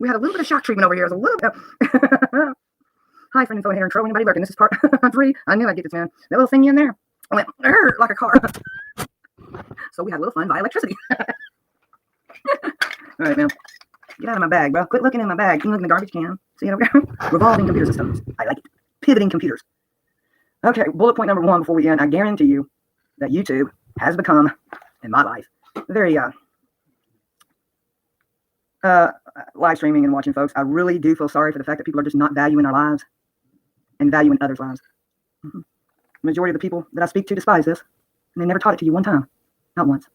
We had a little bit of shock treatment over here. There's a little bit. Hi, friend info and intro. Anybody lurking? This is part 3. I knew I'd get this, man. That little thingy in there. I went like a car. So we had a little fun by electricity. All right, man. Get out of my bag, bro. Quit looking in my bag. You look in the garbage can. See it over there? Revolving computer systems. I like it. Pivoting computers. Okay, bullet point number 1 before we end. I guarantee you that YouTube has become, in my life, very live streaming and watching folks. I really do feel sorry for the fact that people are just not valuing our lives and valuing others' lives. The majority of the people that I speak to despise this, and they never taught it to you one time. Not once.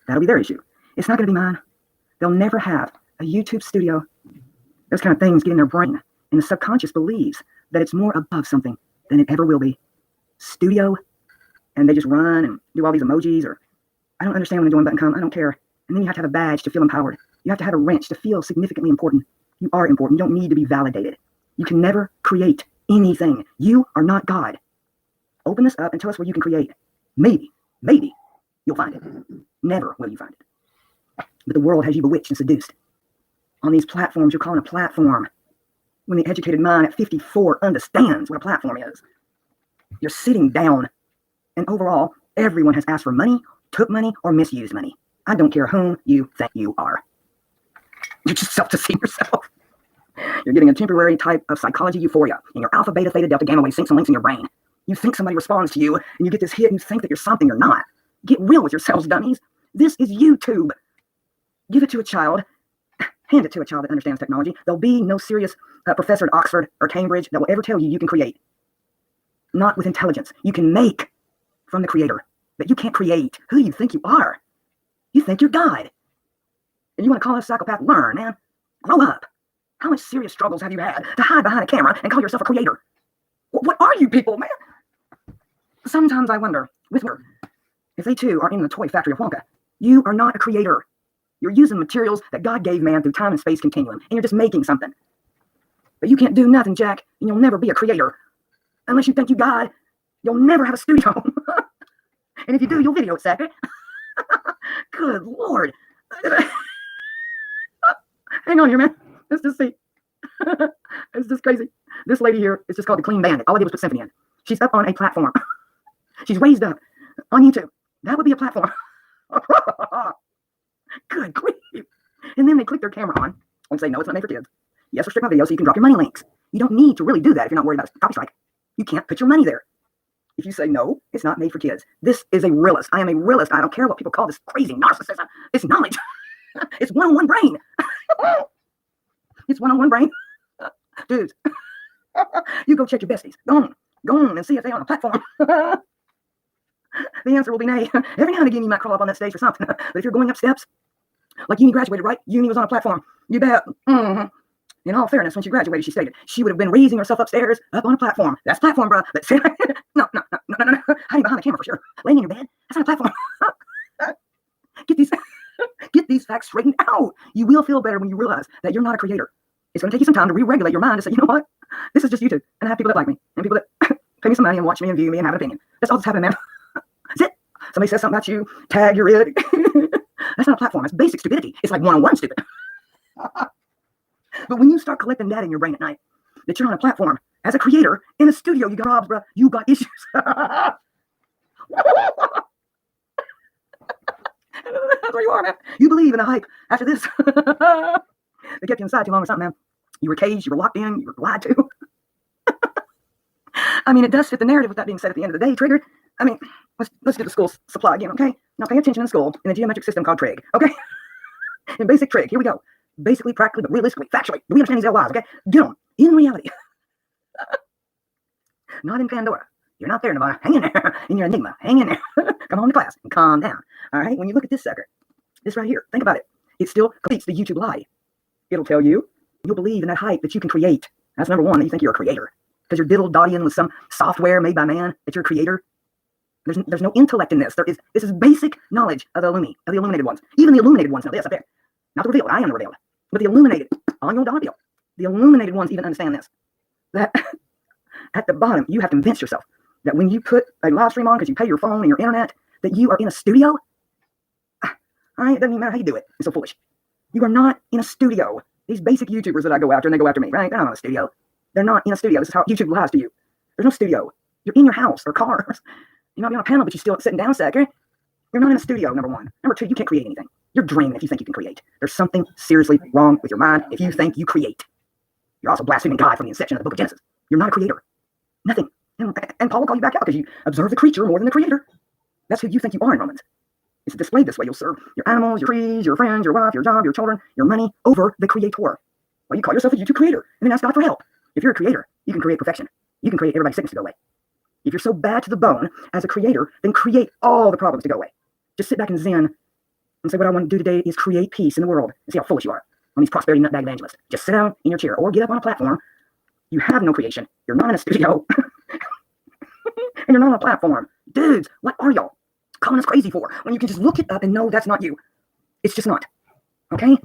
That'll be their issue. It's not going to be mine. They'll never have a YouTube studio. Those kind of things get in their brain, and the subconscious believes that it's more above something than it ever will be. Studio, and they just run and do all these emojis, or I don't understand when the join button comes. I don't care. And then you have to have a badge to feel empowered. You have to have a wrench to feel significantly important. You are important. You don't need to be validated. You can never create anything. You are not God. Open this up and tell us where you can create. Maybe you'll find it. Never will you find it. But the world has you bewitched and seduced. On these platforms, you're calling a platform when the educated mind at 54 understands what a platform is. You're sitting down, and overall, everyone has asked for money, took money, or misused money. I don't care whom you think you are. You just self-deceive yourself. You're getting a temporary type of psychology euphoria, and your alpha, beta, theta, delta, gamma wave syncs and links in your brain. You think somebody responds to you, and you get this hit, and you think that you're something you're not. Get real with yourselves, dummies. This is YouTube. Give it to a child. Hand it to a child that understands technology. There'll be no serious professor at Oxford or Cambridge that will ever tell you can create. Not with intelligence. You can make from the creator, but you can't create. Who do you think you are? You think you're God. And you want to call us psychopath? Learn, man. Grow up. How much serious struggles have you had to hide behind a camera and call yourself a creator? What are you people, man? Sometimes I wonder, if they too are in the toy factory of Wonka. You are not a creator. You're using materials that God gave man through time and space continuum, and you're just making something. But you can't do nothing, Jack, and you'll never be a creator. Unless you think you God, you'll never have a studio. And if you do, you'll video it, Sacker. Good Lord. Hang on here, man. Let's just see. It's just crazy. This lady here is just called the Clean Bandit. All I did was put Symphony in. She's up on a platform. She's raised up on YouTube. That would be a platform. Good grief. And then they click their camera on and say, no, it's not made for kids. Yes, restrict my video so you can drop your money links. You don't need to really do that if you're not worried about a copy strike. You can't put your money there. If you say, no, it's not made for kids. This is a realist. I am a realist. I don't care what people call this crazy narcissism. It's knowledge. It's one-on-one brain. It's one-on-one brain. Dudes, you go check your besties. Go on and see if they're on a platform. The answer will be nay. Every now and again, you might crawl up on that stage for something. But if you're going up steps, like Uni graduated, right? Uni was on a platform. You bet. In all fairness, when she graduated, she stated she would have been raising herself upstairs, up on a platform. That's platform, bro. But no. Hiding behind the camera for sure. Laying in your bed. That's not a platform. Get these facts straightened out. You will feel better when you realize that you're not a creator. It's going to take you some time to re-regulate your mind to say, you know what? This is just YouTube. And I have people that like me. And people that pay me some money and watch me and view me and have an opinion. That's all that's happening, man. That's it. Somebody says something about you, tag, you're it. That's not a platform. That's basic stupidity. It's like one-on-one stupid. But when you start collecting that in your brain at night, that you're on a platform as a creator in a studio, you got jobs, bro. You got issues. That's where you are, man. You believe in the hype after this. They kept you inside too long or something, man. You were caged, you were locked in, you were lied to. I mean, it does fit the narrative with that being said at the end of the day, Triggered. I mean, let's get the school supply again, okay? Now pay attention in school in the geometric system called trig, okay? In basic trig, here we go. Basically, practically, but realistically, factually, do we understand these LYs, okay? Get on. In reality. Not in Pandora. You're not there, Nirvana. Hang in there. In your enigma. Hang in there. Come home to class and calm down. All right? When you look at this sucker, this right here, think about it. It still completes the YouTube lie. It'll tell you, you'll believe in that hype that you can create. That's number one, that you think you're a creator. Because you're diddle-dottying with some software made by man that you're a creator. There's no intellect in this. This is basic knowledge of the illuminated ones. Even the illuminated ones know this up there. Not the revealed. I am the revealed. But the illuminated, on your dollar bill, the illuminated ones even understand this. That at the bottom, you have to convince yourself that when you put a live stream on because you pay your phone and your internet, that you are in a studio. All right, it doesn't even matter how you do it. It's so foolish. You are not in a studio. These basic YouTubers that I go after and they go after me, right? They're not in a studio. They're not in a studio. This is how YouTube lies to you. There's no studio. You're in your house or car. You might be on a panel, but you're still sitting down, sucker. You're not in a studio, number one. Number two, you can't create anything. You're dreaming if you think you can create. There's something seriously wrong with your mind if you think you create. You're also blaspheming God from the inception of the book of Genesis. You're not a creator. Nothing. And Paul will call you back out because you observe the creature more than the creator. That's who you think you are in Romans. It's displayed this way. You'll serve your animals, your trees, your friends, your wife, your job, your children, your money over the creator. Well, you call yourself a YouTube creator and then ask God for help. If you're a creator, you can create perfection. You can create everybody's sickness to go away. If you're so bad to the bone as a creator, then create all the problems to go away. Just sit back and zen and say, what I want to do today is create peace in the world. And see how foolish you are on these prosperity nutbag evangelists. Just sit down in your chair or get up on a platform. You have no creation. You're not in a studio. And you're not on a platform. Dudes, what are y'all calling us crazy for when you can just look it up and know that's not you? It's just not. Okay?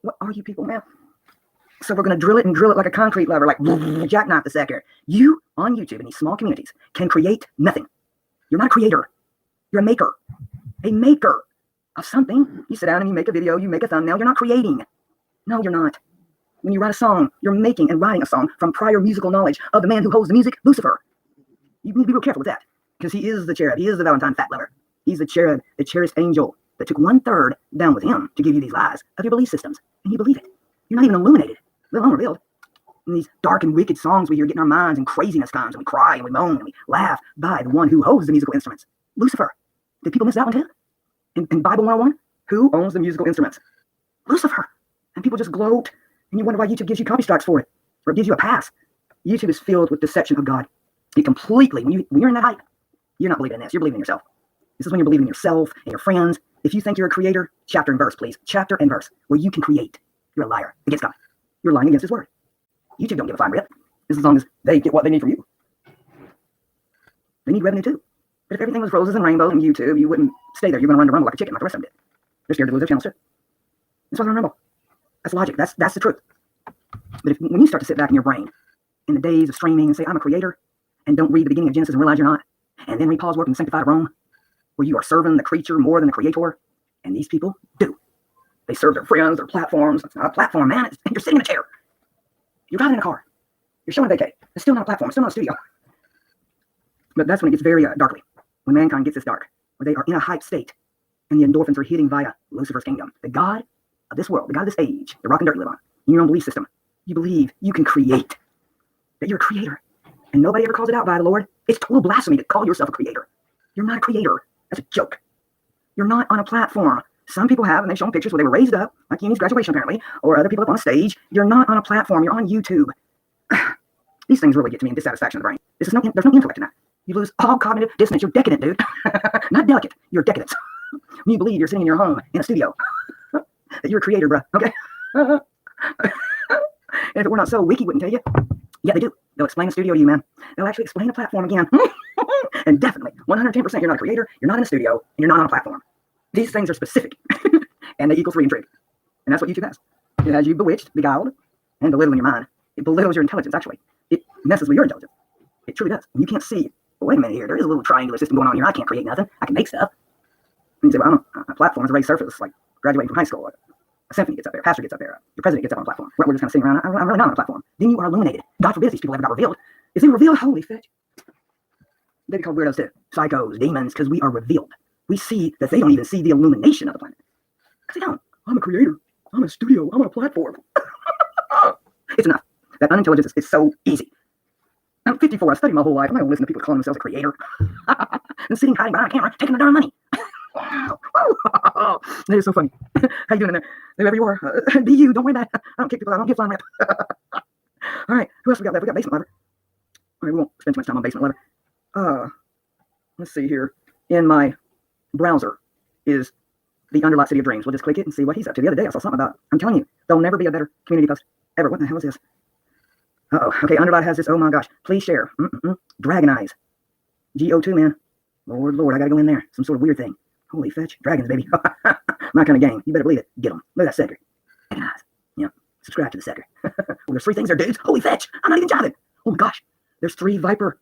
What are you people, man? So we're going to drill it like a concrete lever, like jackknife the sucker. You, on YouTube in these small communities, can create nothing. You're not a creator. You're a maker. A maker of something. You sit down and you make a video, you make a thumbnail. You're not creating. No, you're not. When you write a song, you're making and writing a song from prior musical knowledge of the man who holds the music, Lucifer. You need to be real careful with that, because he is the cherub. He is the Valentine fat lover. He's the cherub, the cherished angel that took 1/3 down with him to give you these lies of your belief systems. And you believe it. You're not even illuminated, let alone revealed. In these dark and wicked songs we hear get in our minds and craziness comes and we cry and we moan and we laugh by the one who holds the musical instruments, Lucifer. Did people miss that one too? In Bible 101, who owns the musical instruments? Lucifer. And people just gloat, and you wonder why YouTube gives you copy strikes for it, or it gives you a pass. YouTube is filled with deception of God. It completely, when you're in that hype, you're not believing in this. You're believing in yourself. This is when you're believing in yourself and your friends. If you think you're a creator, chapter and verse, please. Chapter and verse, where you can create. You're a liar against God. You're lying against his word. YouTube don't give a fine rip, as long as they get what they need from you. They need revenue too. But if everything was roses and rainbows on YouTube, you wouldn't stay there. You're going to run to Rumble like a chicken, like the rest of them did. They're scared to lose their channels too. That's why they're on Rumble. That's logic. That's the truth. But when you start to sit back in your brain in the days of streaming and say, I'm a creator, and don't read the beginning of Genesis and realize you're not, and then read Paul's work in the Sanctified Rome, where you are serving the creature more than the creator, and these people do. They serve their friends, their platforms. It's not a platform, man. You're sitting in a chair. You're driving in a car. You're showing vacay. It's still not a platform. It's still not a studio. But that's when it gets very darkly. When mankind gets this dark, where they are in a hype state, and the endorphins are hitting via Lucifer's kingdom, the god of this world, the god of this age, the rock and dirt you live on, in your own belief system. You believe you can create, that you're a creator, and nobody ever calls it out by the Lord. It's total blasphemy to call yourself a creator. You're not a creator. That's a joke. You're not on a platform. Some people have, and they've shown pictures where they were raised up, like Uni's graduation apparently, or other people up on a stage. You're not on a platform. You're on YouTube. These things really get to me in dissatisfaction of the brain. There's no intellect in that. You lose all cognitive dissonance. You're decadent, dude. Not delicate. You're decadent. When you believe you're sitting in your home in a studio, that you're a creator, bro. Okay? And if it were not so, Wiki wouldn't tell you. Yeah, they do. They'll explain the studio to you, man. They'll actually explain the platform again. And definitely, 110%, you're not a creator, you're not in a studio, and you're not on a platform. These things are specific. And they equal free intrigue. And that's what YouTube has. It has you bewitched, beguiled, and belittling your mind. It belittles your intelligence, actually. It messes with your intelligence. It truly does. You can't see, well, wait a minute here, there is a little triangular system going on here. I can't create nothing. I can make stuff. And you say, well, a platform is a raised surface, like graduating from high school. A symphony gets up there, a pastor gets up there, your president gets up on a platform. We're just kind of sitting around. I'm really not on a platform. Then you are illuminated. God forbid these people ever got revealed. If they revealed, holy fetch. They'd be called weirdos too. Psychos, demons, because we are revealed. We see that they don't even see the illumination of the planet. Because they don't. I'm a creator. I'm a studio. I'm on a platform. It's enough. That unintelligence is so easy. I'm 54. I've studied my whole life. I'm not going to listen to people calling themselves a creator. And sitting hiding behind a camera, taking the darn money. That is so funny. How you doing in there? Whoever you are. Be you. Don't worry about it. I don't kick people out. I don't give flying rip. All right. Who else we got left? We got Basement Lover. All right. We won't spend too much time on Basement Lover. Let's see here. In my browser is the Underlight City of Dreams. We'll just click it and see what he's up to. The other day I saw something about, I'm telling you, there'll never be a better community post ever. What the hell is this? Uh-oh. Okay, Underlight has this. Oh my gosh. Please share. Dragon Eyes. GO2, man. Lord, I gotta go in there. Some sort of weird thing. Holy fetch. Dragons, baby. My kind of game. You better believe it. Get them. Look at that sucker. Dragon Eyes. Yeah. Subscribe to the sucker. Well, there's 3 things there, dudes. Holy fetch. I'm not even jiving. Oh my gosh. There's 3 Viper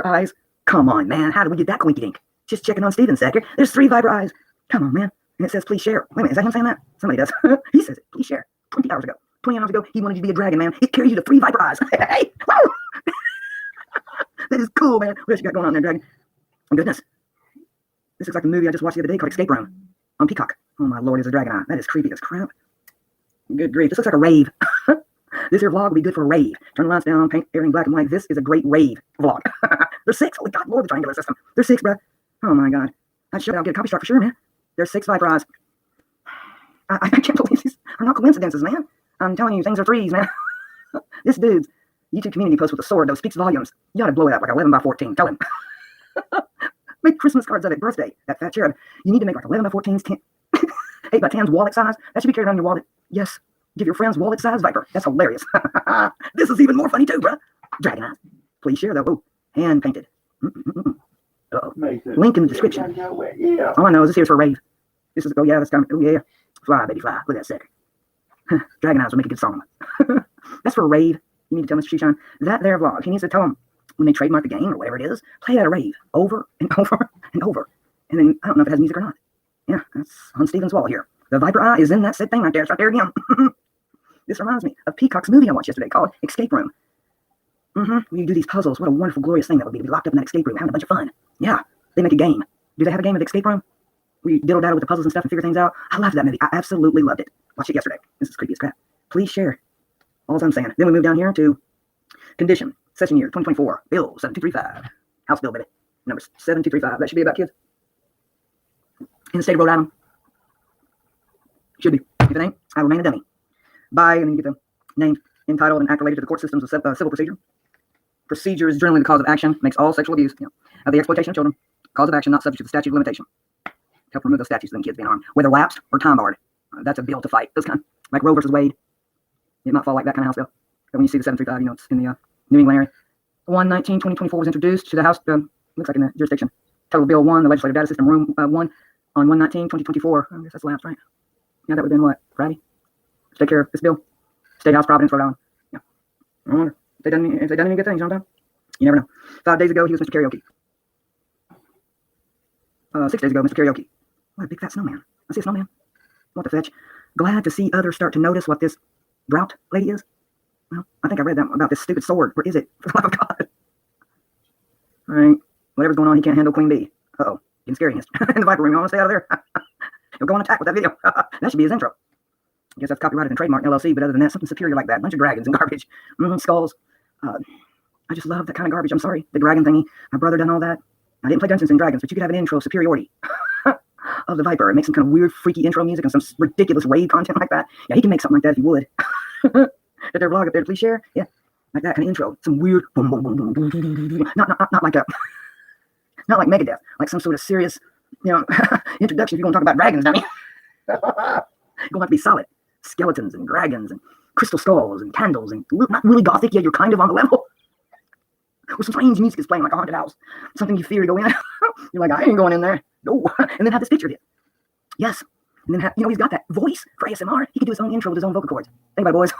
eyes. Come on, man. How do we get that coinky dink? Just checking on Steven, sucker. There's 3 Viper eyes. Come on, man. And it says, please share. Wait a minute, is that him saying that? Somebody does. He says it, please share. 20 hours ago. 20 hours ago, he wanted you to be a dragon, man. It carries you to 3 Viper eyes. Hey, woo! That is cool, man. What else you got going on there, dragon? Oh, goodness. This looks like a movie I just watched the other day called Escape Room on Peacock. Oh, my Lord, it's a dragon eye. That is creepy as crap. Good grief. This looks like a rave. This here vlog will be good for a rave. Turn the lights down, paint everything black and white. This is a great rave vlog. There's 6. Holy God, Lord, the triangular system. There's 6, bruh. Oh, my God. I'll get a copy shot for sure, man. There's 6 Viper eyes. I can't believe these are not coincidences, man. I'm telling you, things are 3s, man. This dude's YouTube community post with a sword, though, speaks volumes. You ought to blow it up like 11 by 14. Tell him. Make Christmas cards of it. Birthday. That fat cherub. You need to make like 11 by 14s, 8 by 10s, wallet size. That should be carried on your wallet. Yes. Give your friends wallet size Viper. That's hilarious. This is even more funny too, bruh. Dragon eyes. Please share though. Oh, hand painted. Uh-oh. Link in the description. All I know is this here's for a rave. This is, oh yeah, that's kind of, oh yeah. Fly, baby, fly. Look at that sick. Dragon eyes will make a good song. That's for a rave. You need to tell Mr. Shoeshine that their vlog. He needs to tell them when they trademark the game or whatever it is, play it at a rave over and over and over. And then I don't know if it has music or not. Yeah, that's on Steven's wall here. The Viper eye is in that said thing right there. It's right there again. This reminds me of Peacock's movie I watched yesterday called Escape Room. When you do these puzzles, what a wonderful, glorious thing that would be to be locked up in that escape room having a bunch of fun. Yeah, they make a game. Do they have a game of Escape Room? Where you diddle-daddle with the puzzles and stuff and figure things out? I loved that movie. I absolutely loved it. Watched it yesterday. This is creepy as crap. Please share. All I'm saying. Then we move down here to condition. Session year 2024. Bill 7235. House bill, baby. Number 7235. That should be about kids. In the state of Rhode Island. Should be. If it ain't, I remain a dummy. By, and then you get the name, entitled, and act related to the court systems of civil procedure. Procedure is generally the cause of action, makes all sexual abuse, of the exploitation of children, cause of action not subject to the statute of limitation. Help remove those statutes of them kids being armed, whether lapsed or time barred. That's a bill to fight. Those kind, like Roe versus Wade. It might fall like that kind of house bill. But when you see the 735, it's in the New England area. 1/19/2024 was introduced to the House, looks like in the jurisdiction. Title Bill 1, the Legislative Data System, Room 1, on 1/19/2024. I guess that's lapsed, right? Yeah, that would have been what? Friday? Let's take care of this bill. State House, Providence, Rhode Island. Yeah. I wonder if they done any good things, you know what I'm saying? You never know. 5 days ago, he was Mr. Karaoke. 6 days ago, Mr. Karaoke. What a big fat snowman. I see a snowman. What the fetch? Glad to see others start to notice what this Brout lady is. Well, I think I read that about this stupid sword. Where is it? For the love of God. All right. Whatever's going on, he can't handle Queen Bee. Uh-oh. Getting scary in the Viper room. You want to stay out of there? He'll go on attack with that video. That should be his intro. I guess that's copyrighted and trademarked LLC, but other than that, something superior like that. A bunch of dragons and garbage. Skulls. I just love that kind of garbage. I'm sorry. The dragon thingy. My brother done all that. I didn't play Dungeons and Dragons, but you could have an intro of superiority of the Viper and make some kind of weird, freaky intro music and some ridiculous rave content like that. Yeah, he can make something like that if he would. At their vlog up there, please share. Yeah, like that kind of intro. Some weird boom, boom, boom, boom, boom, boom, boom. Not like a, not like Megadeth, like some sort of serious, introduction. If you're going to talk about dragons, dummy, you're going to have to be solid. Skeletons and dragons and crystal skulls and candles and not really gothic, yet you're kind of on the level. With some strange music is playing like a haunted house. Something you fear to go in. You're like, I ain't going in there. No. And then have this picture of it. Yes. And then he's got that voice for ASMR. He could do his own intro with his own vocal cords. Think about it, boys.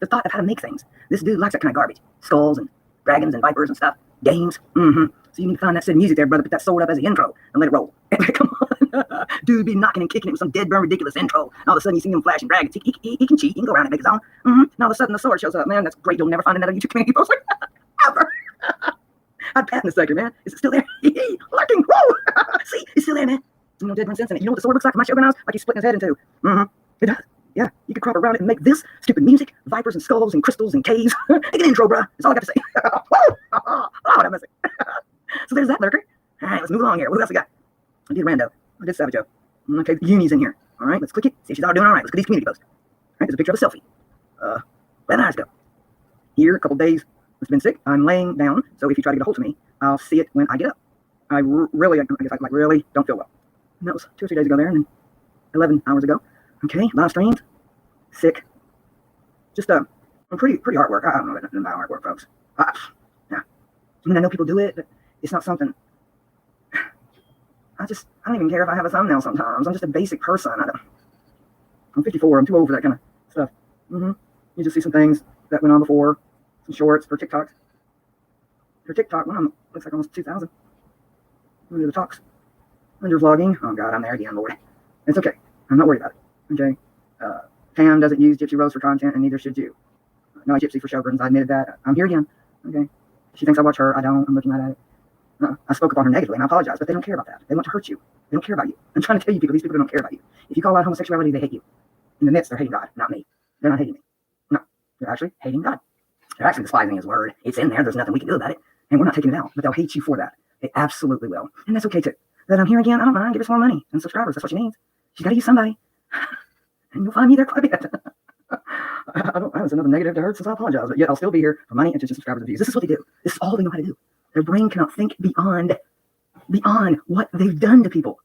The thought of how to make things. This dude likes that kind of garbage. Skulls and dragons and vipers and stuff. Games. So you need to find that set of music there, brother. Put that sword up as the intro and let it roll. Come on. Dude be knocking and kicking it with some dead burn ridiculous intro. And all of a sudden you see him flashing dragons. He can cheat. He can go around and make his own. And all of a sudden the sword shows up. Man, that's great. You'll never find another YouTube community post like that. Ever. I'd pat in a second, man. Is it still there? Lurking. Whoa! See? It's still there, man. Dead burn sense in it. You know what the sword looks like from my shogun house? Like he's splitting his head in two. It does. Yeah, you could crop around it and make this stupid music, vipers and skulls and crystals and caves. Make an intro, bruh. That's all I got to say. Oh, that messy. So there's that lurker. All right, let's move along here. What else we got? I did rando. I did Savajo. Okay, the Uni's in here. All right, let's click it. See if she's all doing all right. Let's look at these community posts. All right, there's a picture of a selfie. 11 hours ago. Here, a couple days. It's been sick. I'm laying down, so if you try to get a hold of me, I'll see it when I get up. I really don't feel well. And that was 2 or 3 days ago there, and then 11 hours ago. Okay, live streams. Sick. Just pretty hard work. I don't know nothing about hard work, folks. Yeah. I mean, I know people do it, but it's not something. I don't even care if I have a thumbnail sometimes. I'm just a basic person. I'm 54. I'm too old for that kind of stuff. You just see some things that went on before. Some shorts for TikToks. For TikTok, one of them looks like almost 2,000. Look at the talks. Under vlogging. Oh, God, I'm there again, Lord. It's okay. I'm not worried about it. Okay. Pam doesn't use Gypsy Rose for content, and neither should you. No, Gypsy for Sjogren's. I admitted that. I'm here again. Okay. She thinks I watch her. I don't. I'm looking right at it. I spoke upon her negatively, and I apologize, but they don't care about that. They want to hurt you. They don't care about you. I'm trying to tell you people, these people don't care about you. If you call out homosexuality, they hate you. In the midst, they're hating God, not me. They're not hating me. No, they're actually hating God. They're actually despising his word. It's in there. There's nothing we can do about it. And we're not taking it out, but they'll hate you for that. They absolutely will. And that's okay too. That I'm here again, I don't mind. Give us more money and subscribers. That's what she needs. She's got to use somebody. And you'll find me there quite a bit. That's another negative to her since I apologize. But yet I'll still be here for money, attention, subscribers, and views. This is what they do. This is all they know how to do. Their brain cannot think beyond what they've done to people.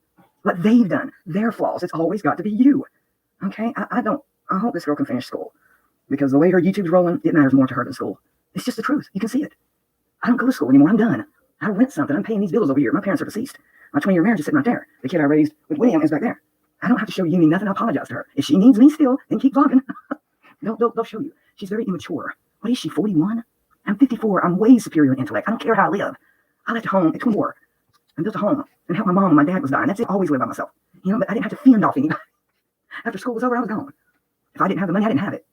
What they've done. Their flaws. It's always got to be you. Okay? I hope this girl can finish school. Because the way her YouTube's rolling, it matters more to her than school. It's just the truth. You can see it. I don't go to school anymore. I'm done. I rent something. I'm paying these bills over here. My parents are deceased. My 20-year marriage is sitting right there. The kid I raised with William is back there. I don't have to show Uni nothing. I apologize to her. If she needs me still, then keep vlogging. They'll show you. She's very immature. What is she, 41? I'm 54. I'm way superior in intellect. I don't care how I live. I left home at 24 and built a home and helped my mom when my dad was dying. That's it. Always live by myself. You know, but I didn't have to fend off anybody. After school was over, I was gone. If I didn't have the money, I didn't have it.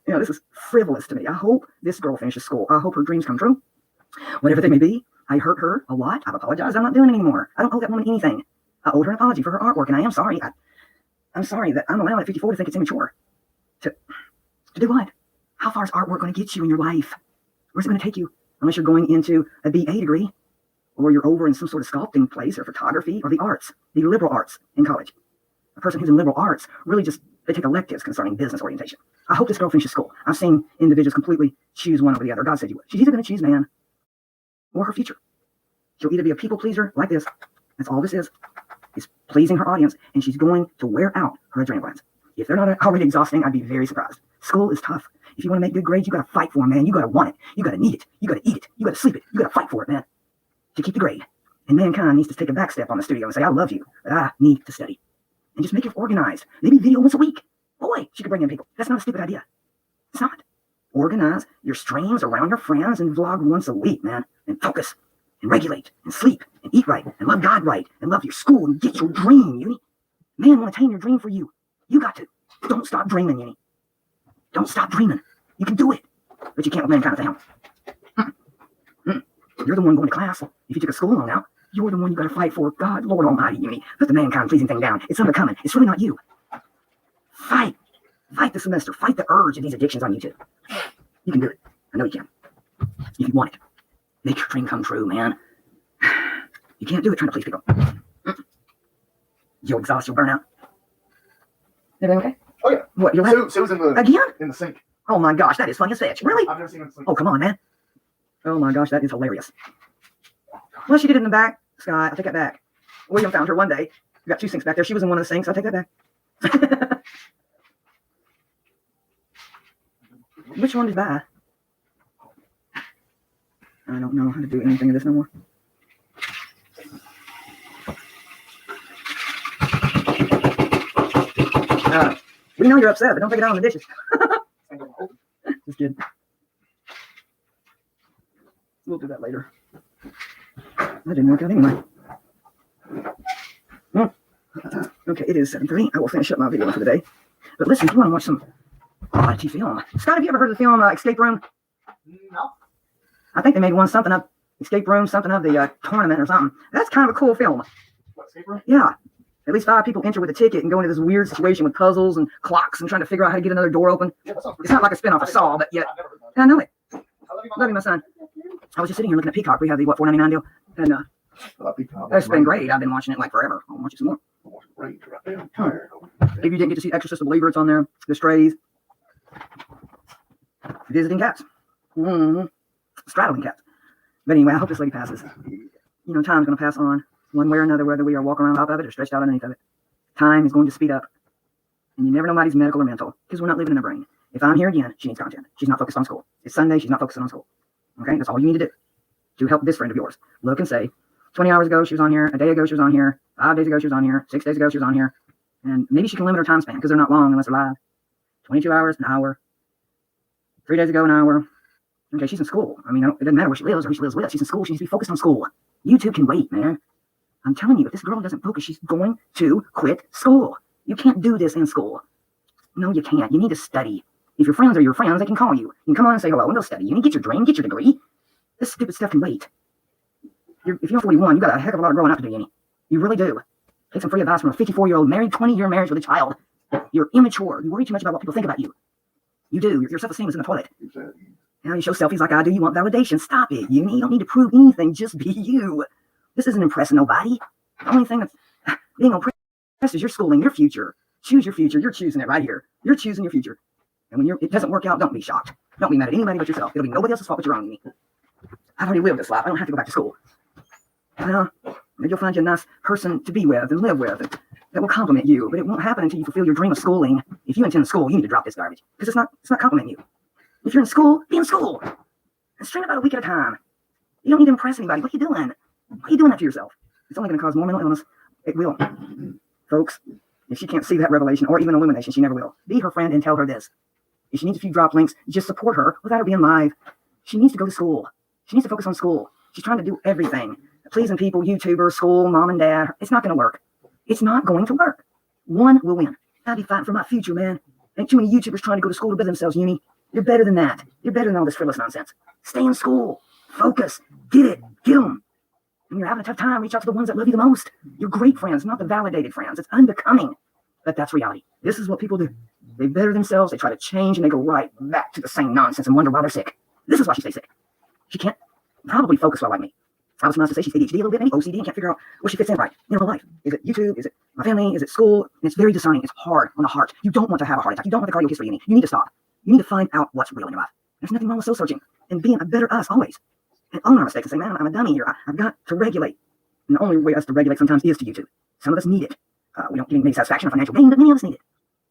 You know, this is frivolous to me. I hope this girl finishes school. I hope her dreams come true. Whatever they may be, I hurt her a lot. I've apologized. I'm not doing it anymore. I don't owe that woman anything. I owed her an apology for her artwork, and I am sorry. I'm sorry that I'm allowed at 54 to think it's immature. To do what? How far is artwork going to get you in your life? Where's it going to take you? Unless you're going into a BA degree, or you're over in some sort of sculpting place, or photography, or the arts, the liberal arts in college. A person who's in liberal arts really just, they take electives concerning business orientation. I hope this girl finishes school. I've seen individuals completely choose one over the other. God said you would. She's either going to choose man or her future. She'll either be a people pleaser like this. That's all this is pleasing her audience, and she's going to wear out her adrenaline glands. If they're not already exhausting, I'd be very surprised. School is tough. If you want to make good grades, you got to fight for them, man. You got to want it. You got to need it. You got to eat it. You got to sleep it. You got to fight for it, man, to keep the grade. And mankind needs to take a back step on the studio and say, I love you, but I need to study. And just make it organized. Maybe video once a week. Boy, she could bring in people. That's not a stupid idea. It's not. Organize your streams around your friends and vlog once a week, man. And focus and regulate and sleep and eat right and love God right and love your school and get your dream, Uni. Man will attain your dream for you. You got to. Don't stop dreaming, Uni. Don't stop dreaming. You can do it. But you can't let mankind down. You're the one going to class. If you took a school loan out, you're the one you got to fight for. God, Lord Almighty, Uni. Put the mankind pleasing thing down. It's unbecoming. It's really not you. Fight. Fight the semester. Fight the urge of these addictions on YouTube. You can do it. I know you can. If you want it. Make your dream come true, man. You can't do it trying to please people. You'll exhaust, you'll burn out. Everything okay? Oh, yeah. What, you'll have... Sue's in the sink. Oh, my gosh, that is funny as fetch. Really? I've never seen her in the sink. Oh, come on, man. Oh, my gosh, that is hilarious. Well, she did it in the back, Scott. I take that back. William found her one day. We got two sinks back there. She was in one of the sinks. I'll take that back. Which one did I buy? I don't know how to do anything of this no more. We know you're upset, but don't take it out on the dishes. Just kidding. We'll do that later. That didn't work out anyway. Well, okay, it is 7:30. I will finish up my video for the day. But listen, if you want to watch some oddity film. Scott, have you ever heard of the film Escape Room? No. I think they made one something of Escape Room, something of the tournament or something. That's kind of a cool film. What, Escape Room? Yeah. At least 5 people enter with a ticket and go into this weird situation with puzzles and clocks and trying to figure out how to get another door open. Yeah, that sounds pretty It's not like a spinoff of Saw, but yet. I've never heard that. I know it. I love you, Love you, my son. I was just sitting here looking at Peacock. We have the, $4.99 deal? And I love Peacock. it's been great. I've been watching it like forever. I'll watch it some more. Right there. I'm tired. If you didn't get to see Exorcist of Believer, it's on there. The Strays. Visiting cats. Straddling cats. But anyway, I hope this lady passes. You know, time's going to pass on one way or another, whether we are walking around top of it or stretched out underneath of it. Time is going to speed up. And you never know nobody's medical or mental because we're not living in a brain. If I'm here again, she needs content. She's not focused on school. It's Sunday. She's not focusing on school. Okay? That's all you need to do to help this friend of yours. Look and say, 20 hours ago, she was on here. A day ago, she was on here. 5 days ago, she was on here. 6 days ago, she was on here. And maybe she can limit her time span because they're not long unless they're live. 22 hours, an hour. 3 days ago, an hour. Okay, she's in school. I mean, it doesn't matter where she lives or who she lives with. She's in school. She needs to be focused on school. YouTube can wait, man. I'm telling you, if this girl doesn't focus, she's going to quit school. You can't do this in school. No, you can't. You need to study. If your friends are your friends, they can call you. You can come on and say hello and they'll study. You need to get your dream, get your degree. This stupid stuff can wait. If you're 41, you got a heck of a lot of growing up to do, Yeni. You really do. Take some free advice from a 54-year-old married, 20-year marriage with a child. You're immature. You worry too much about what people think about you. You do. Your self-esteem is in the toilet. Now you show selfies like I do. You want validation. Stop it. You don't need to prove anything. Just be you. This isn't impressing nobody. The only thing that's being oppressed is your schooling, your future. Choose your future. You're choosing it right here. You're choosing your future. And when it doesn't work out, don't be shocked. Don't be mad at anybody but yourself. It'll be nobody else's fault but your own. Yeni. I've already lived this life. I don't have to go back to school. Well, maybe you'll find you a nice person to be with and live with that will compliment you, but it won't happen until you fulfill your dream of schooling. If you intend school, you need to drop this garbage because it's not complimenting you. If you're in school, be in school. And strain about a week at a time. You don't need to impress anybody. What are you doing? Why are you doing that to yourself? It's only going to cause more mental illness. It will. Folks, if she can't see that revelation or even illumination, she never will. Be her friend and tell her this. If she needs a few drop links, just support her without her being live. She needs to go to school. She needs to focus on school. She's trying to do everything. Pleasing people, YouTubers, school, mom and dad. It's not going to work. It's not going to work. One will win. I'll be fighting for my future, man. Ain't too many YouTubers trying to go to school to better themselves, Yeni. You're better than that. You're better than all this frivolous nonsense. Stay in school. Focus. Get it. Get them. When you're having a tough time, reach out to the ones that love you the most. Your great friends, not the validated friends. It's unbecoming. But that's reality. This is what people do. They better themselves. They try to change and they go right back to the same nonsense and wonder why they're sick. This is why she stays sick. She can't probably focus well like me. I was nice to say she's ADHD a little bit, maybe OCD, and can't figure out where she fits in right in her life. Is it YouTube? Is it my family? Is it school? And it's very discerning. It's hard on the heart. You don't want to have a heart attack. You don't want the cardio history. You need to stop. You need to find out what's real in your life. There's nothing wrong with soul searching and being a better us always. And own our mistakes and say, man, I'm a dummy here. I've got to regulate. And the only way us to regulate sometimes is to YouTube. Some of us need it. We don't get any satisfaction or financial gain, but many of us need it.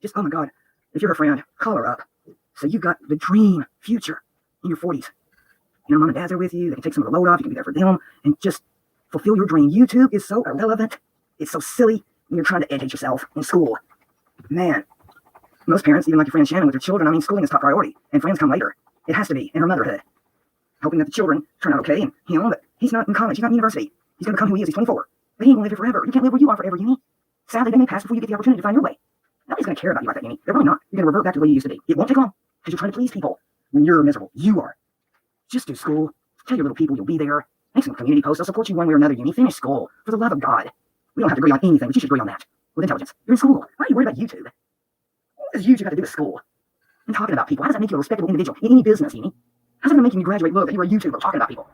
Just, oh my God, if you're her friend, call her up. So you've got the dream future in your 40s. You know, mom and dad's are with you. They can take some of the load off. You can be there for them and just fulfill your dream. YouTube is so irrelevant. It's so silly when you're trying to educate yourself in school. Man, most parents, even like your friend Shannon with her children, I mean, schooling is top priority and friends come later. It has to be in her motherhood. Hoping that the children turn out okay and him, but he's not in college. He's not in university. He's going to become who he is. He's 24. But he ain't going to live here forever. You can't live where you are forever, Yeni. Sadly, they may pass before you get the opportunity to find your way. Nobody's going to care about you like that, Yeni. They're really not. You're going to revert back to the way you used to be. It won't take long because you're trying to please people when you're miserable. You are. Just do school. Tell your little people you'll be there. Make some community posts. I'll support you one way or another, Yeni. Finish school. For the love of God. We don't have to agree on anything, but you should agree on that. With intelligence. You're in school. Why are you worried about YouTube? What does YouTube have to do with school? I'm talking about people. How does that make you a respectable individual in any business, Yeni? How's it going to make you graduate look that you're a YouTuber talking about people?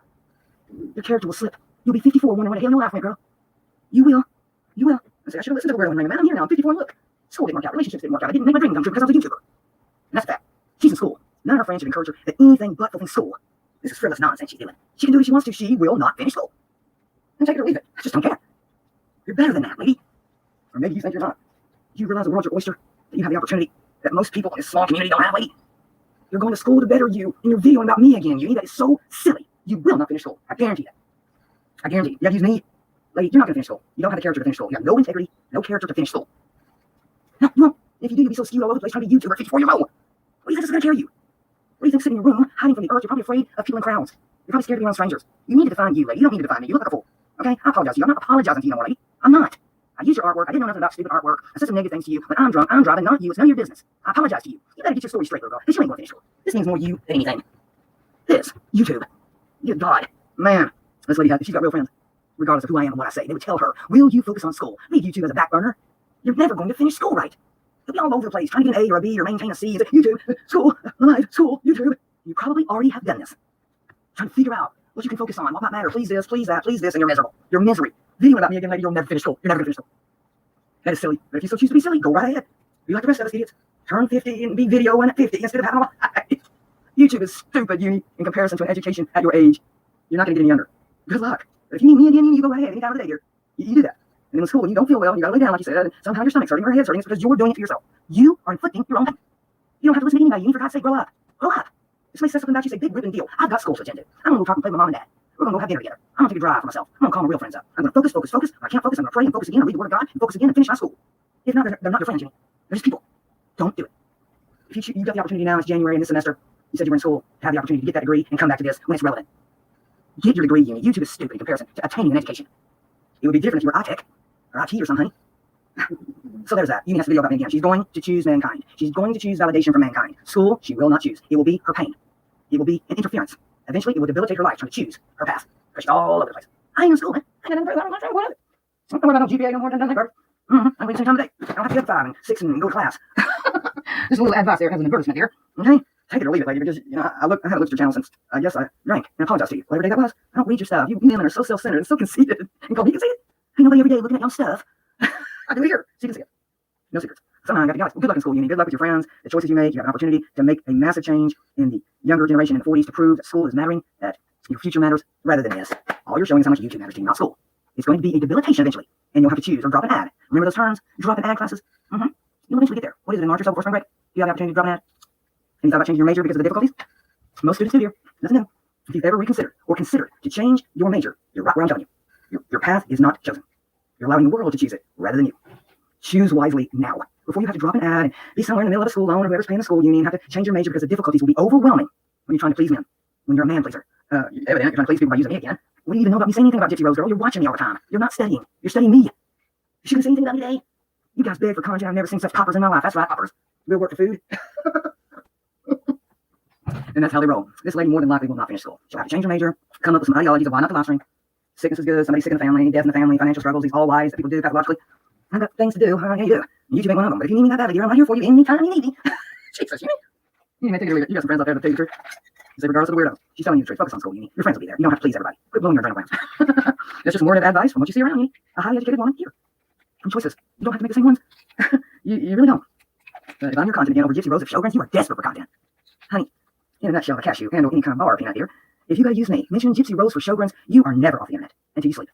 Your character will slip. You'll be 54 wondering when the hell your life went, girl. You will. You will. I say, I should have listened to the word when I'm here now. I'm 54 and look. School didn't work out. Relationships didn't work out. I didn't make my dream come true because I was a YouTuber. And that's a fact. She's in school. None of her friends should encourage her at anything but fulfilling school. This is frivolous nonsense she's doing. She can do what she wants to. She will not finish school. And take it or leave it. I just don't care. You're better than that, lady. Or maybe you think you're not. You realize the world's your oyster? That you have the opportunity that most people in this small community don't have, lady? You're going to school to better you, and you're videoing about me again. That is so silly. You will not finish school. I guarantee that. I guarantee. You have to use me. Lady, you're not going to finish school. You don't have the character to finish school. You have no integrity, no character to finish school. No, you won't. If you do, you'll be so skewed all over the place trying to be a YouTuber at 54 years old. What do you think is going to carry you? What do you think sitting in your room, hiding from the earth? You're probably afraid of people in crowds. You're probably scared to be around strangers. You need to define you, lady. You don't need to define me. You look like a fool. Okay? I apologize to you. I'm not apologizing to you no more, lady. I'm not. I use your artwork. I didn't know nothing about stupid artwork. I said some negative things to you. When I'm drunk, I'm driving, not you. It's none of your business. I apologize to you. You better get your story straight, little girl. Because you ain't going to finish school. This means more you than anything. This, YouTube. Good God. Man. This lady, she's got real friends. Regardless of who I am and what I say, they would tell her, will you focus on school? Leave YouTube as a back burner. You're never going to finish school right. You'll be all over the place, trying to get an A or a B or maintain a C. Is it YouTube, school, life, school, YouTube? You probably already have done this. Trying to figure out what you can focus on, what might matter. Please this, please that, please this, and you're miserable. You're misery. Videoing about me again, lady, you'll never finish school. You're never going to finish school. That is silly. But if you so choose to be silly, go right ahead. Be like the rest of us idiots. Turn 50 and be videoing at 50 instead of having a life. YouTube is stupid, Yeni, in comparison to an education at your age. You're not going to get any younger. Good luck. But if you need me again, you go right ahead any time of the day here. You do that. And in school, you don't feel well, you gotta lay down like you said, and sometimes your stomach's hurting or your head's hurting, it's because you're doing it to yourself. You are inflicting your own pain. You don't have to listen to anybody. You need, for God's sake, grow up. Grow up. If somebody says something about you, say, big ripping deal. I've got school to attend to. I'm gonna go talk and play with my mom and dad. We're gonna go have dinner together. I'm gonna take a drive for myself. I'm gonna call my real friends up. I'm gonna focus. If I can't focus, I'm gonna pray and focus again, and read the word of God, and focus again, and finish my school. If not, they're not your friends, Yeni. They're just people. Don't do it. If you've got the opportunity now, it's January in this semester, you said you were in school, have the opportunity to get that degree and come back to this when it's relevant. Get your degree, Yeni. YouTube is stupid in comparison to attaining an education. It would be different if you were iTech or IT or something. So there's that. Uni has to video about me again. She's going to choose mankind. She's going to choose validation from mankind. School, she will not choose. It will be her pain. It will be an interference. Eventually, it will debilitate her life trying to choose her path. Because she's all over the place. I ain't in school, man. I don't worry about no GPA no more than that. I'm going to same time today. I don't have to get 5 and 6 and go to class. There's a little advice there. It has an advertisement here. Okay? Take it or leave it, lady, because I haven't looked at your channel since I guess I drank. And I apologize to you. Whatever day that was, I don't read your stuff. You women are so self-centered and so conceited. And call me conceited. Ain't nobody every day looking at your stuff. I do it here, so you can see it. No secrets. Somehow I got you guys. Well, good luck in school, uni. Good luck with your friends. The choices you make. You have an opportunity to make a massive change in the younger generation in the 40s to prove that school is mattering, that your future matters rather than this. All you're showing is how much YouTube matters to you, not school. It's going to be a debilitation eventually, and you'll have to choose or drop an ad. Remember those terms? Drop an ad classes? You'll eventually get there. What is it, enlarge yourself before spring break? Do you have the opportunity to drop an ad? Have you thought about changing your major because of the difficulties? Most students do here. Nothing new. If you've ever reconsidered or considered to change your major, you're right where I'm telling you. Your path is not chosen. You're allowing the world to choose it rather than you. Choose wisely now. Before you have to drop an ad and be somewhere in the middle of a school loan or whoever's paying the school union and have to change your major because the difficulties will be overwhelming when you're trying to please men. When you're a man pleaser. Evident, you're trying to please people by using me again. What do you even know about me saying anything about Gypsy Rose Girl? You're watching me all the time. You're not studying. You're studying me. You shouldn't say anything about me today. You guys beg for content. I've never seen such poppers in my life. That's right, poppers. We'll work for food. And that's how they roll. This lady more than likely will not finish school. She'll have to change her major, come up with some ideologies of why not the live stream. Sickness is good, somebody's sick in the family, death in the family, financial struggles, these all lies that people do pathologically. I've got things to do. Yeah, you do. YouTube ain't one of them. But if you need me that badly, dear, I'm right here for you anytime you need me. Jesus, you may take it or leave it. You got some friends out there that tell you the truth. You say, regardless of the weirdo, she's telling you the truth. Focus on school, Uni. Your friends will be there. You don't have to please everybody. Quit blowing your adrenal glands. That's just more of advice from what you see around, Uni. A highly educated woman here. From choices. You don't have to make the same ones. you really don't. If I'm your content again over Gypsy Rose of Showgrants, you are desperate for content. Honey, in a nutshell, a cashew and any kind of bar peanut here. If you gotta use me, mention Gypsy Rose for Showgrants, you are never off the internet until you sleep.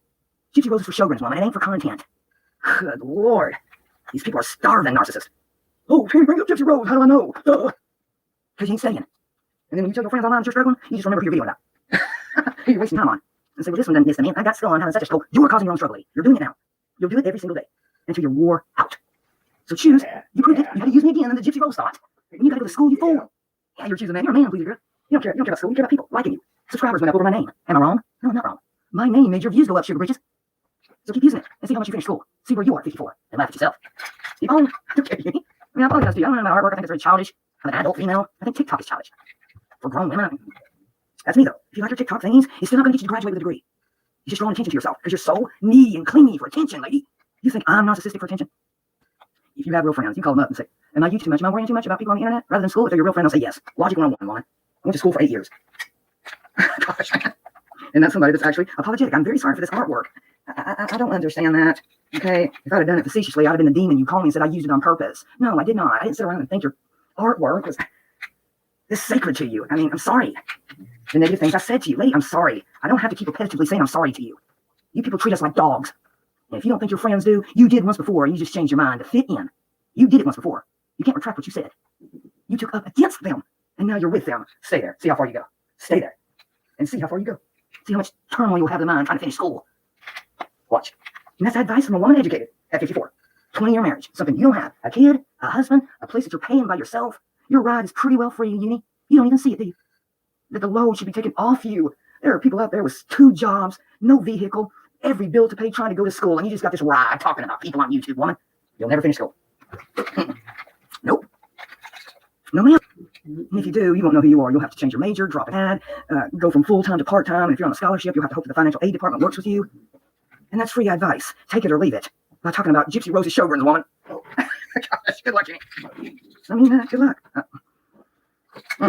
Gypsy Rose is for Showgrants, woman. It ain't for content. Good Lord. These people are starving narcissists. Oh, can you bring up Gypsy Rose? How do I know? Because you ain't studying. And then when you tell your friends online that you're struggling, you just remember who you're videoing about. Who you're wasting time on. And say, well, this one doesn't miss the man. I got skill on how to set a school. You are causing your own struggle, lady. You're doing it now. You'll do it every single day until you're wore out. So choose. You proved it. You had to use me again in the Gypsy Rose thought. And you gotta go to school, you fool. Yeah, you're choosing man. You're a man, please, girl. You don't care about school. You care about people liking you. Subscribers went up over my name. Am I wrong? No, I'm not wrong. My name made your views go up, sugar britches. So keep using it and see how much you finish school. See where you are at 54 and laugh at yourself. Keep on. Okay. I mean, I apologize to you. I don't know about artwork. I think it's very childish. I'm an adult female. I think TikTok is childish. For grown women, that's me though. If you like your TikTok things, it's still not going to get you to graduate with a degree. You're just drawing attention to yourself because you're so needy and clingy for attention, lady. You think I'm narcissistic for attention? If you have real friends, you call them up and say, am I you too much? Am I worrying too much about people on the internet? Rather than school, if they're your real friend, they'll say yes. Logic 101, woman. I went to school for 8 years. Gosh, and that's somebody that's actually apologetic. I'm very sorry for this artwork. I don't understand that. Okay, if I'd have done it facetiously, I'd have been the demon you called me and said I used it on purpose. No, I did not. I didn't sit around and think your artwork was this sacred to you. I mean, I'm sorry. The negative things I said to you, lady, I'm sorry. I don't have to keep repetitively saying I'm sorry to you. You people treat us like dogs. And if you don't think your friends do, you did once before and you just changed your mind to fit in. You did it once before. You can't retract what you said. You took up against them and now you're with them. Stay there. See how far you go. Stay there. And see how far you go. See how much turmoil you'll have in mind trying to finish school. Watch. And that's advice from a woman educated at 54. 20-year marriage. Something you don't have. A kid, a husband, a place that you're paying by yourself. Your ride is pretty well free, Uni. You don't even see it, do you? That the load should be taken off you. There are people out there with 2 jobs, no vehicle, every bill to pay trying to go to school, and you just got this ride talking about people on YouTube, woman. You'll never finish school. Nope. No, ma'am. And if you do, you won't know who you are. You'll have to change your major, drop an ad, go from full-time to part-time. And if you're on a scholarship, you'll have to hope that the financial aid department works with you. And that's free advice. Take it or leave it. By talking about Gypsy Rose's Showgrants, woman. Oh. Gosh, good luck, Jenny. I mean, good luck. All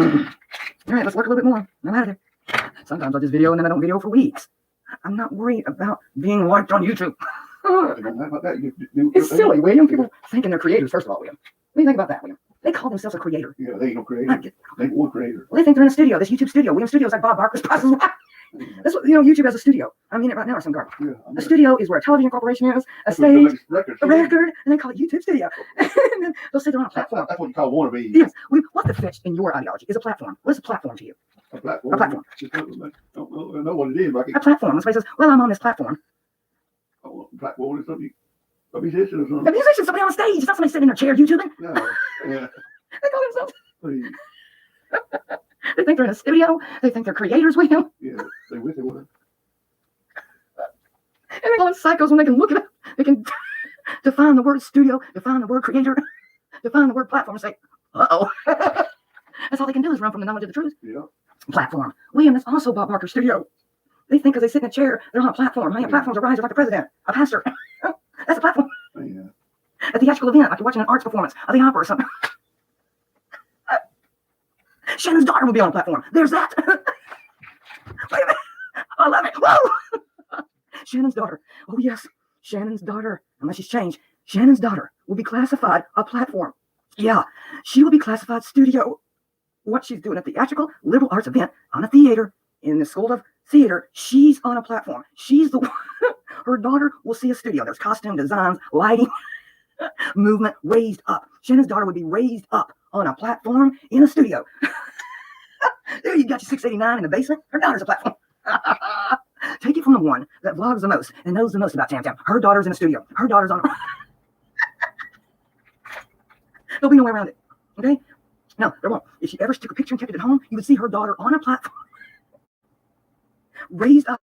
right, let's work a little bit more. I'm out of there. Sometimes I'll just video and then I don't video for weeks. I'm not worried about being liked on YouTube. It's silly, William. People thinking they're creators, first of all, William. What do you think about that, William? They call themselves a creator. Yeah, they ain't no creator. They ain't one creator. Well, they think they're in a studio, this YouTube studio. William Studio's like Bob Barker's Process. That's what, YouTube has a studio. I mean it right now or some garbage. Yeah, a studio is where a television corporation is, a stage, a record, and they call it YouTube Studio. And then they'll say they're on a platform. That's what you call wannabe. Yes. What the fetch in your ideology is a platform? What is a platform to you? A platform. A platform. I don't know what it is. A platform. When somebody says, well, I'm on this platform. Platform is something. A musician or something. A musician, somebody on stage. It's not somebody sitting in their chair YouTubing. No. Yeah. They call themselves. Please. They think they're in a studio. They think they're creators, William. Yeah, they wish they were. And they call it psychos when they can look at it. They can define the word studio, define the word creator, define the word platform, and say, uh-oh. That's all they can do is run from the knowledge of the truth. Yeah. Platform. William, that's also Bob Barker's studio. They think because they sit in a chair, they're on a platform. Hey, a platform's a riser like the president, a pastor. That's a platform. Yeah. A theatrical event, like you're watching an arts performance of the opera or something. Shannon's daughter will be on a platform. There's that. Wait a minute. I love it. Whoa. Shannon's daughter. Oh, yes. Shannon's daughter. Unless she's changed. Shannon's daughter will be classified a platform. Yeah. She will be classified studio. What she's doing a theatrical liberal arts event on a theater in the School of Theater. She's on a platform. She's the one. Her daughter will see a studio. There's costume designs, lighting, movement raised up. Shannon's daughter would be raised up on a platform in a studio. There you got your 689 in the basement. Her daughter's a platform. Take it from the one that vlogs the most and knows the most about Tam Tam. Her daughter's in a studio. Her daughter's on. There'll be no way around it. Okay? No, there won't. If she ever took a picture and kept it at home, you would see her daughter on a platform, raised up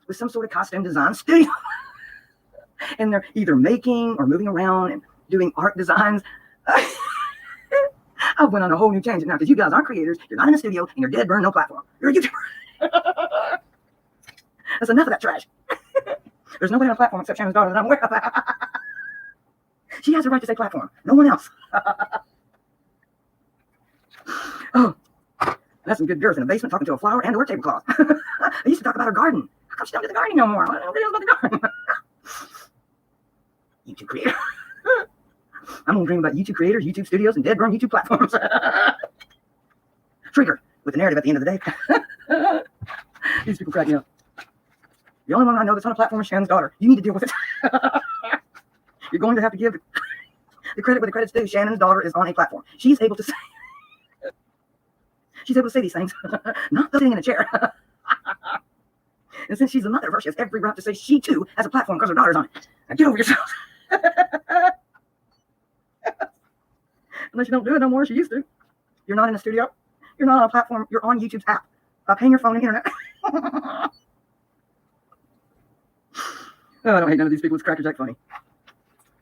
with some sort of costume design studio. And they're either making or moving around and doing art designs. I went on a whole new tangent now because you guys aren't creators. You're not in a studio and you're dead, burn, no platform. You're a YouTuber. That's enough of that trash. There's nobody on a platform except Shannon's daughter that I'm aware of. She has the right to say platform. No one else. Oh, that's some good girth in the basement talking to a flower and or tablecloth. I used to talk about her garden. How come she don't do the gardening no more? I don't know about the garden. YouTube creator. I'm gonna dream about YouTube creators, YouTube studios, and dead burn YouTube platforms. Triggered with the narrative at the end of the day. These people crack me up. The only one I know that's on a platform is Shannon's daughter. You need to deal with it. You're going to have to give the credit where the credit's due. Shannon's daughter is on a platform. She's able to say. She's able to say these things, not sitting in a chair. And since she's the mother of her, she has every right to say she too has a platform because her daughter's on it. Now get over yourself. Unless you don't do it no more, she used to. You're not in a studio. You're not on a platform. You're on YouTube's app. Paying your phone and internet. Oh, I don't hate none of these people. It's crackerjack funny.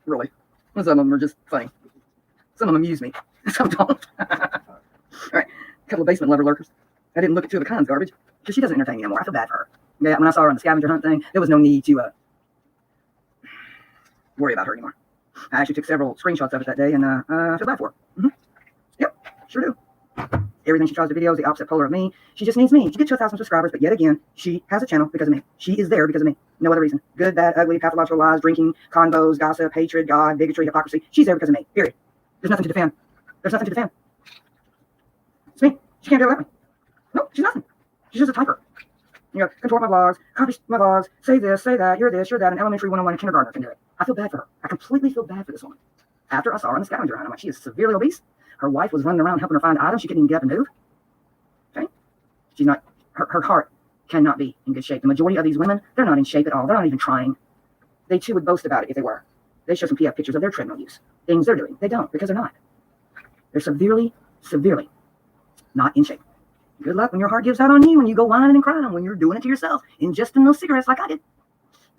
Really. Some of them are just funny. Some of them amuse me. Some don't. All right. A couple of basement lover lurkers. I didn't look at two of the cons garbage because she doesn't entertain me anymore. I feel bad for her. Yeah, when I saw her on the scavenger hunt thing, there was no need to worry about her anymore. I actually took several screenshots of it that day, and I feel bad for her. Mm-hmm. Yep, sure do. Everything she tries to video is the opposite polar of me. She just needs me. She gets to 1,000 subscribers, but yet again, she has a channel because of me. She is there because of me. No other reason. Good, bad, ugly, pathological lies, drinking, convos, gossip, hatred, God, bigotry, hypocrisy. She's there because of me. Period. There's nothing to defend. There's nothing to defend. It's me. She can't do it without me. No, she's nothing. She's just a typer. You know, contort my vlogs, copy my vlogs, say this, say that, you're this, you're that, an elementary 101 and kindergartner can do it. I feel bad for her. I completely feel bad for this woman. After I saw her on the scavenger hunt, I'm like, she is severely obese. Her wife was running around helping her find items. She couldn't even get up and move. Okay? She's not, her heart cannot be in good shape. The majority of these women, they're not in shape at all. They're not even trying. They too would boast about it if they were. They show some PF pictures of their treadmill use. Things they're doing. They don't because they're not. They're severely not in shape. Good luck when your heart gives out on you, when you go whining and crying, when you're doing it to yourself, ingesting those cigarettes like I did.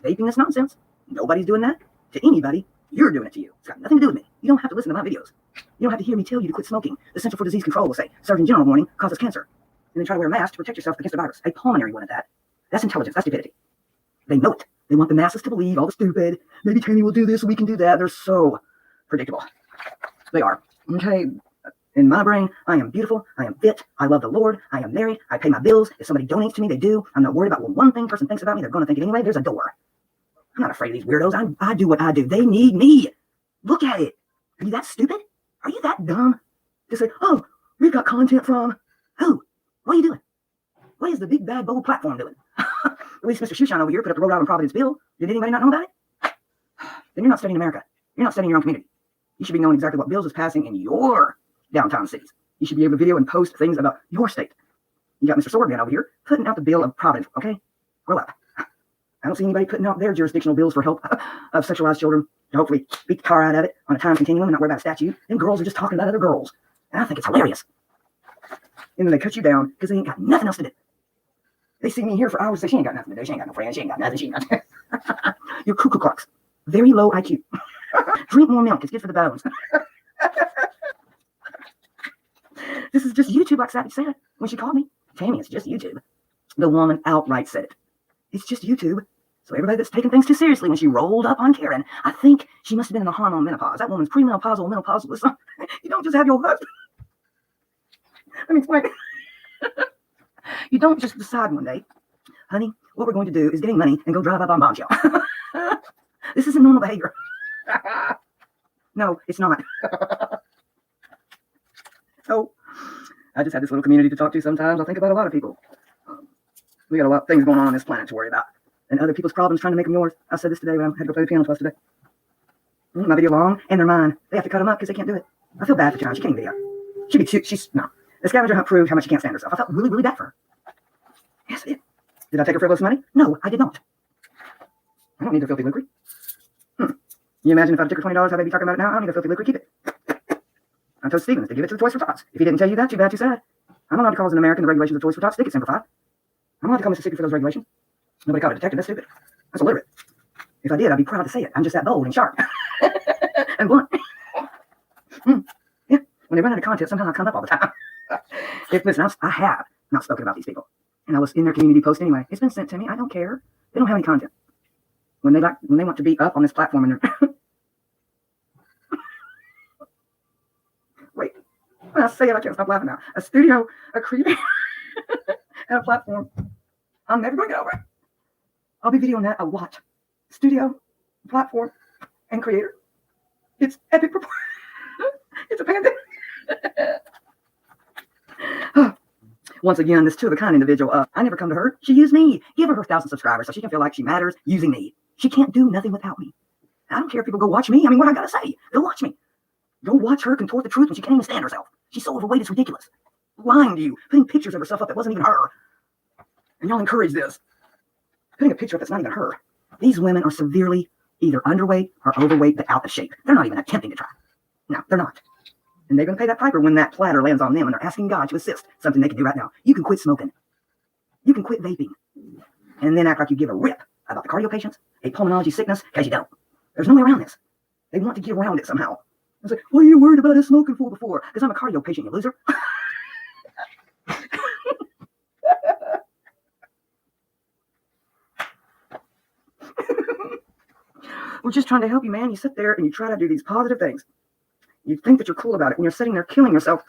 Vaping this nonsense. Nobody's doing that to anybody. You're doing it to you. It's got nothing to do with me. You don't have to listen to my videos. You don't have to hear me tell you to quit smoking. The Center for Disease Control will say, Surgeon General warning, causes cancer. And then try to wear a mask to protect yourself against the virus. A pulmonary one at that. That's intelligence. That's stupidity. They know it. They want the masses to believe all the stupid. Maybe Tammy will do this, we can do that. They're so predictable. They are. Okay. In my brain, I am beautiful, I am fit, I love the Lord, I am married, I pay my bills. If somebody donates to me, they do. I'm not worried about what one thing person thinks about me. They're going to think it anyway. There's a door. I'm not afraid of these weirdos. I do what I do. They need me. Look at it. Are you that stupid? Are you that dumb? To say, oh, we've got content from who? What are you doing? What is the big bad bold platform doing? At least Mr. Shoeshine over here put up the Rhode Island Providence bill. Did anybody not know about it? Then you're not studying America. You're not studying your own community. You should be knowing exactly what bills is passing in your downtown cities. You should be able to video and post things about your state. You got Mr. Swordman over here putting out the bill of Providence, okay? Grow up. I don't see anybody putting out their jurisdictional bills for help of sexualized children to hopefully beat the tar out of it on a time continuum and not worry about a statute. Them girls are just talking about other girls. And I think it's hilarious. And then they cut you down because they ain't got nothing else to do. They see me here for hours. Say, she ain't got nothing to do. She ain't got no friends. She ain't got nothing. She ain't got nothing. You're cuckoo clocks. Very low IQ. Drink more milk. It's good for the bones. This is just YouTube, like Savage said when she called me. Tammy, it's just YouTube. The woman outright said it. It's just YouTube. So everybody that's taking things too seriously, when she rolled up on Karen, I think she must have been in the hormone menopause. That woman's premenopausal, menopausal. You don't just have your husband. Let me explain. You don't just decide one day, honey, what we're going to do is getting money and go drive up on Bombshell. This isn't normal behavior. No, it's not. So I just had this little community to talk to sometimes. I think about a lot of people. We got a lot of things going on this planet to worry about. And other people's problems trying to make them yours. I said this today when I had to go play the piano twice today. My video long, and they're mine. They have to cut them up because they can't do it. I feel bad for John. She can't video. She'd be cute. She's, no. The scavenger hunt proved how much she can't stand herself. I felt really, really bad for her. Yes, I did. Did I take her frivolous money? No, I did not. I don't need a filthy lucre. You imagine if I took her $20, how they'd be talking about it now? I don't need a filthy lucre. Keep it. I told Stevens to give it to the Toys for Tots. If he didn't tell you that, too bad, too sad. I'm allowed to call as an American the regulations of Toys for Tots. They get simplified. I'm allowed to call Mississippi for those regulations. Nobody called a detective. That's stupid. That's illiterate. If I did, I'd be proud to say it. I'm just that bold and sharp and blunt. Yeah. When they run out of content, sometimes I come up all the time. Listen, I have not spoken about these people, and I was in their community post anyway. It's been sent to me. I don't care. They don't have any content. When they want to be up on this platform, and they're wait. When I say it, I can't stop laughing now. A studio, a creator, and a platform. I'm never going to get over it. I'll be videoing that a lot. Studio, platform, and creator. It's epic. It's a pandemic. Once again, this two-of-a-kind individual, I never come to her. She used me. Give her 1,000 subscribers so she can feel like she matters using me. She can't do nothing without me. I don't care if people go watch me. I mean, what I got to say? Go watch me. Go watch her contort the truth when she can't even stand herself. She's so overweight, it's ridiculous. Lying to you, putting pictures of herself up that wasn't even her. And y'all encourage this. Putting a picture up that's not even her. These women are severely either underweight or overweight but out of shape. They're not even attempting to try. No, they're not. And they're going to pay that piper when that platter lands on them and they're asking God to assist. Something they can do right now. You can quit smoking. You can quit vaping. And then act like you give a rip about the cardio patients, a pulmonology sickness, because you don't. There's no way around this. They want to get around it somehow. It's like, what are you worried about us smoking for before? Because I'm a cardio patient, you loser. We're just trying to help you, man. You sit there and you try to do these positive things. You think that you're cool about it when you're sitting there killing yourself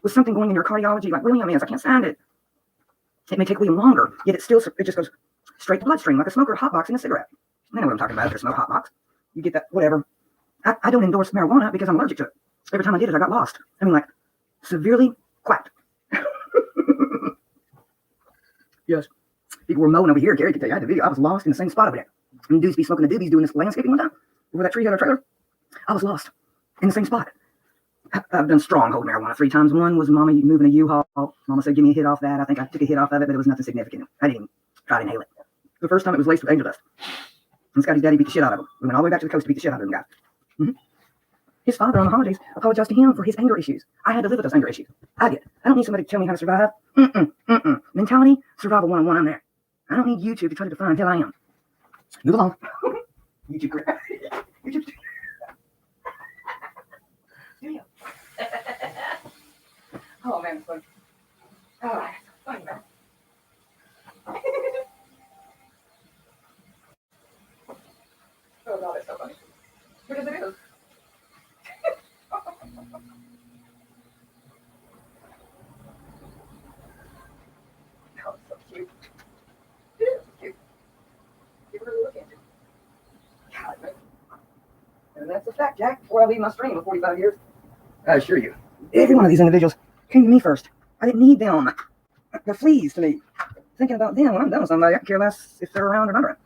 with something going in your cardiology like William is. I can't stand it. It may take William longer, yet it just goes straight to bloodstream like a smoker hotboxing a cigarette. I know what I'm talking about if you're smoking hotbox. You get that, whatever. I don't endorse marijuana because I'm allergic to it. Every time I did it, I got lost. I mean, like, severely quacked. Yes. People were mowing over here. Gary could tell you, I had the video. I was lost in the same spot over there. And dudes be smoking the doobies doing this landscaping one time over that tree on our trailer. I was lost in the same spot. I've done stronghold marijuana 3 times. One was Mama moving a U-Haul. Mama said, give me a hit off that. I think I took a hit off of it, but it was nothing significant. I didn't even try to inhale it. The first time it was laced with angel dust. And Scotty's daddy beat the shit out of him. We went all the way back to the coast to beat the shit out of him, guys. Mm-hmm. His father on the holidays apologized to him for his anger issues. I had to live with those anger issues. I did. I don't need somebody to tell me how to survive. Mentality, survival 101, I'm there. I don't need YouTube to try to define who I am. Move along. YouTube crap. YouTube. Oh man, it's fun. Oh, it's fun, man. Oh god, it's so funny. Because it is. Oh, it's so cute. It is cute. Give it a look at it. God, man. And that's a fact, Jack. Before I leave my stream of 45 years, I assure you, every one of these individuals came to me first. I didn't need them. They're fleas to me. Thinking about them when I'm done with somebody, I can care less if they're around or not around.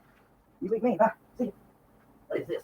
You leave me. Bye. See you. What is this?